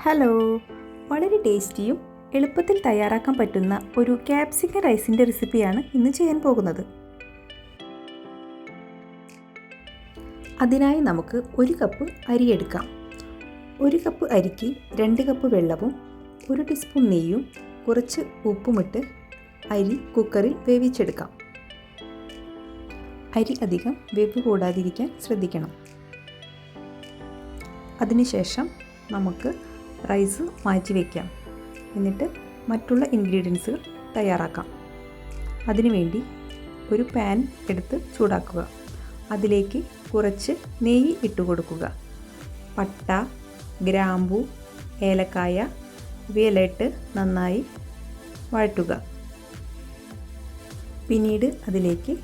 Hello, വളരെ ടേസ്റ്റിയും എളുപ്പത്തിൽ തയ്യാറാക്കാൻ പറ്റുന്ന ഒരു ക്യാപ്സിക്കം റൈസിൻ്റെ റെസിപ്പിയാണ് ഇന്ന് ചെയ്യാൻ പോകുന്നത്. അതിനായി നമുക്ക് 1 കപ്പ് അരി എടുക്കാം. 1 കപ്പ് അരിക്ക് 2 കപ്പ് വെള്ളവും 1 ടീസ്പൂൺ നെയ്യും കുറച്ച് ഉപ്പുമിട്ട് അരി കുക്കറിൽ വേവിച്ചെടുക്കാം. അരി അധികം വേവ് കൂടാതിരിക്കാൻ ശ്രദ്ധിക്കണം. അതിനുശേഷം നമുക്ക് റൈസ് മാറ്റി വയ്ക്കാം. എന്നിട്ട് മറ്റുള്ള ഇൻഗ്രീഡിയൻസുകൾ തയ്യാറാക്കാം. അതിനുവേണ്ടി ഒരു പാൻ എടുത്ത് ചൂടാക്കുക. അതിലേക്ക് കുറച്ച് നെയ്യ് ഇട്ട് കൊടുക്കുക. പട്ട, ഗ്രാമ്പൂ, ഏലക്കായ ഇവയെല്ലാം ഇട്ട് നന്നായി വഴറ്റുക. പിന്നീട് അതിലേക്ക്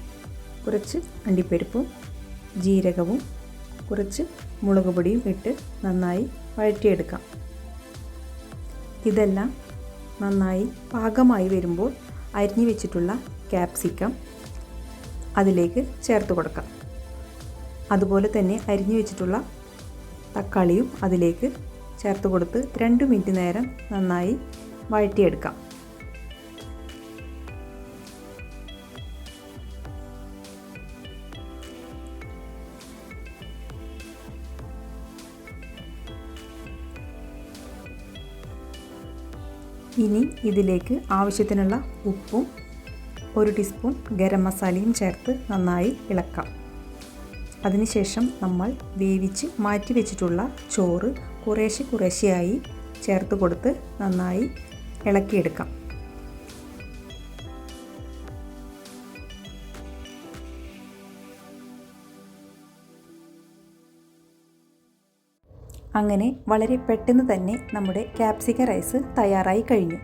കുറച്ച് അണ്ടിപ്പരിപ്പും ജീരകവും കുറച്ച് മുളക് പൊടിയും ഇട്ട് നന്നായി വഴറ്റിയെടുക്കാം. ഇതെല്ലാം നന്നായി പാകമായി വരുമ്പോൾ അരിഞ്ഞു വെച്ചിട്ടുള്ള ക്യാപ്സിക്കം അതിലേക്ക് ചേർത്ത് കൊടുക്കാം. അതുപോലെ തന്നെ അരിഞ്ഞു വെച്ചിട്ടുള്ള തക്കാളിയും അതിലേക്ക് ചേർത്ത് കൊടുത്ത് 2 മിനിറ്റ് നേരം നന്നായി വഴറ്റിയെടുക്കാം. ഇനി ഇതിലേക്ക് ആവശ്യത്തിനുള്ള ഉപ്പും 1 ടീസ്പൂൺ ഗരം മസാലയും ചേർത്ത് നന്നായി ഇളക്കാം. അതിനുശേഷം നമ്മൾ വേവിച്ച് മാറ്റി വെച്ചിട്ടുള്ള ചോറ് കുറേശ്ശെയായി ചേർത്ത് കൊടുത്ത് നന്നായി ഇളക്കിയെടുക്കാം. അങ്ങനെ വളരെ പെട്ടെന്ന് തന്നെ നമ്മുടെ ക്യാപ്സിക്കം റൈസ് തയ്യാറായി കഴിഞ്ഞു.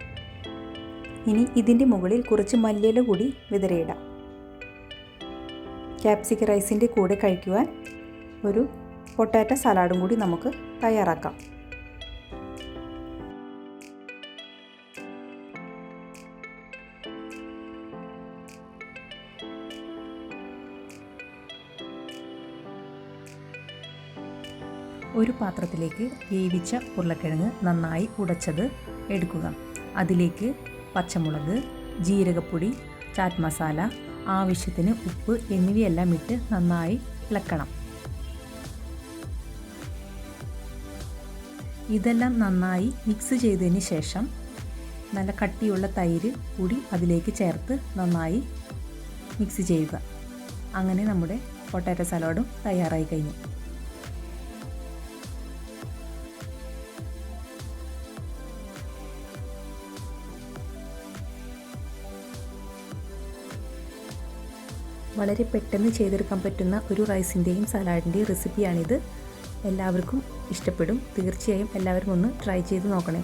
ഇനി ഇതിൻ്റെ മുകളിൽ കുറച്ച് മല്ലിയില കൂടി വിതറിയിടാം. ക്യാപ്സിക്കം റൈസിൻ്റെ കൂടെ കഴിക്കുവാൻ ഒരു പൊട്ടാറ്റോ സലാഡും കൂടി നമുക്ക് തയ്യാറാക്കാം. ഒരു പാത്രത്തിലേക്ക് വേവിച്ച ഉരുളക്കിഴങ്ങ് നന്നായി ഉടച്ചത് എടുക്കുക. അതിലേക്ക് പച്ചമുളക്, ജീരകപ്പൊടി, ചാറ്റ് മസാല, ആവശ്യത്തിന് ഉപ്പ് എന്നിവയെല്ലാം ഇട്ട് നന്നായി ഇളക്കണം. ഇതെല്ലാം നന്നായി മിക്സ് ചെയ്തതിന് ശേഷം നല്ല കട്ടിയുള്ള തൈര് കൂടി അതിലേക്ക് ചേർത്ത് നന്നായി മിക്സ് ചെയ്യുക. അങ്ങനെ നമ്മുടെ പൊട്ടാറ്റോ സലാഡും തയ്യാറായി കഴിഞ്ഞു. വളരെ പെട്ടെന്ന് ചെയ്തെടുക്കാൻ പറ്റുന്ന ഒരു റൈസിൻ്റെയും സലാഡിൻ്റെയും റെസിപ്പിയാണിത്. എല്ലാവർക്കും ഇഷ്ടപ്പെടും. തീർച്ചയായും എല്ലാവരും ഒന്ന് ട്രൈ ചെയ്ത് നോക്കണേ.